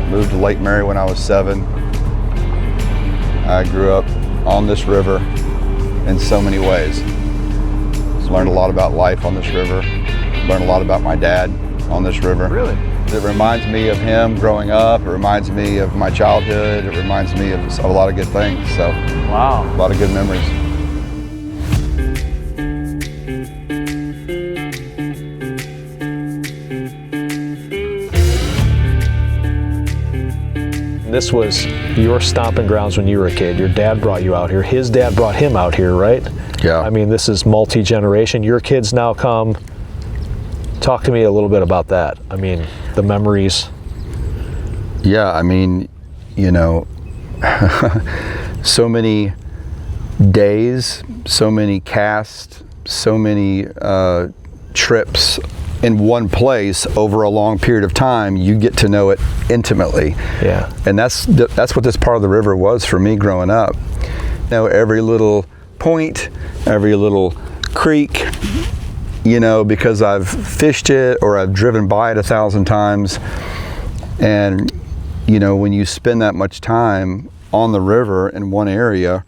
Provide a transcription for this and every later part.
moved to Lake Mary when I was 7. I grew up on this river in so many ways. Learned a lot about life on this river. Learned a lot about my dad on this river. Really? It reminds me of him growing up. It reminds me of my childhood. It reminds me of a lot of good things. So, wow, a lot of good memories. This was your stomping grounds when you were a kid. Your dad brought you out here. His dad brought him out here, right? Yeah. I mean, this is multi-generation. Your kids now come. Talk to me a little bit about that. I mean, the memories. Yeah, I mean, you know, so many days, so many casts, so many trips in one place over a long period of time. You get to know it intimately. Yeah. And that's what this part of the river was for me growing up. You know, every little point, every little creek, you know, because I've fished it or I've driven by it 1,000 times. And, you know, when you spend that much time on the river in one area,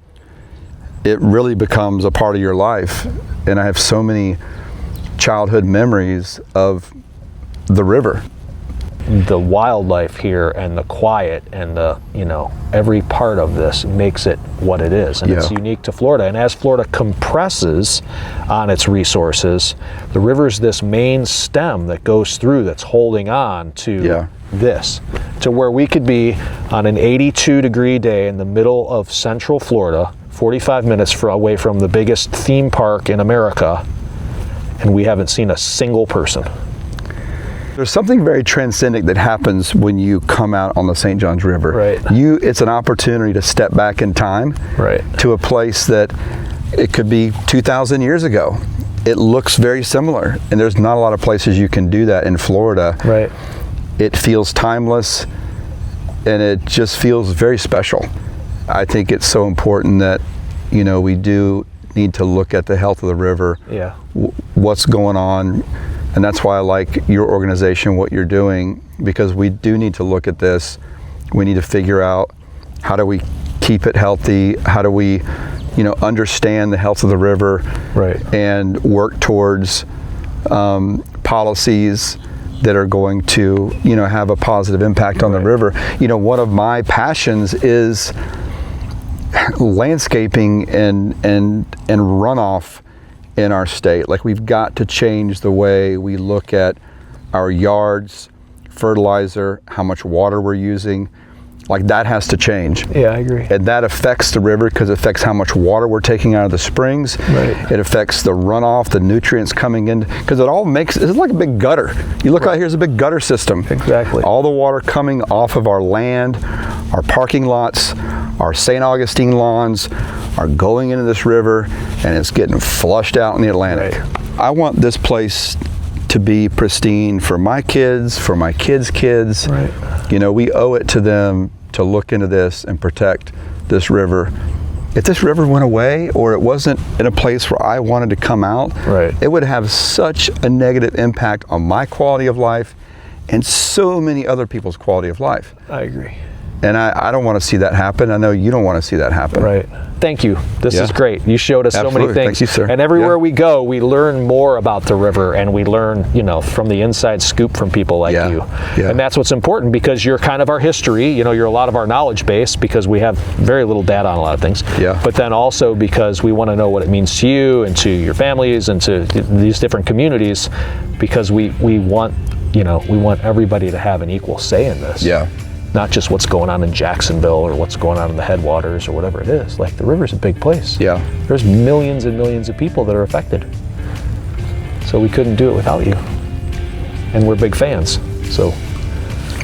it really becomes a part of your life. And I have so many childhood memories of the river. The wildlife here and the quiet and the, you know, every part of this makes it what it is. And it's unique to Florida. And as Florida compresses on its resources, the river's this main stem that goes through that's holding on to this, to where we could be on an 82-degree day in the middle of central Florida, 45 minutes away from the biggest theme park in America, and we haven't seen a single person. There's something very transcendent that happens when you come out on the St. Johns River. Right. It's an opportunity to step back in time, right, to a place that it could be 2,000 years ago. It looks very similar, and there's not a lot of places you can do that in Florida. Right. It feels timeless, and it just feels very special. I think it's so important that, you know, we do need to look at the health of the river, what's going on, and that's why I like your organization, what you're doing, because we do need to look at this. We need to figure out, how do we keep it healthy? How do we, you know, understand the health of the river, right, and work towards policies that are going to, you know, have a positive impact on the river. You know, one of my passions is landscaping and runoff in our state. Like, we've got to change the way we look at our yards, fertilizer, how much water we're using. Like, that has to change. Yeah, I agree. And that affects the river because it affects how much water we're taking out of the springs. Right. It affects the runoff, the nutrients coming in, because it all makes, it's like a big gutter. You look out here, it's a big gutter system. Exactly. All the water coming off of our land, our parking lots, our St. Augustine lawns are going into this river, and it's getting flushed out in the Atlantic. Right. I want this place to be pristine for my kids, for my kids' kids. Right. You know, we owe it to them to look into this and protect this river. If this river went away, or it wasn't in a place where I wanted to come out, right, it would have such a negative impact on my quality of life and so many other people's quality of life. I agree. And I don't want to see that happen. I know you don't want to see that happen. Right. Thank you. This is great. You showed us so many things. Thank you, sir. And everywhere we go, we learn more about the river, and we learn, you know, from the inside scoop from people like you. Yeah. And that's what's important, because you're kind of our history. You know, you're a lot of our knowledge base, because we have very little data on a lot of things. Yeah. But then also because we want to know what it means to you and to your families and to these different communities, because we want, you know, we want everybody to have an equal say in this. Yeah. Not just what's going on in Jacksonville or what's going on in the headwaters or whatever it is. Like, the river's a big place. Yeah. There's millions and millions of people that are affected. So we couldn't do it without you. And we're big fans. So,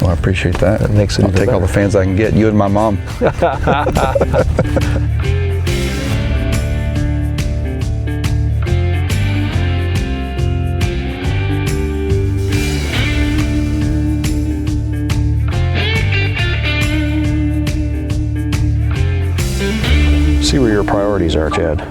well, I appreciate that. That makes it I'll take all the fans I can get, you and my mom. See where your priorities are, Chad.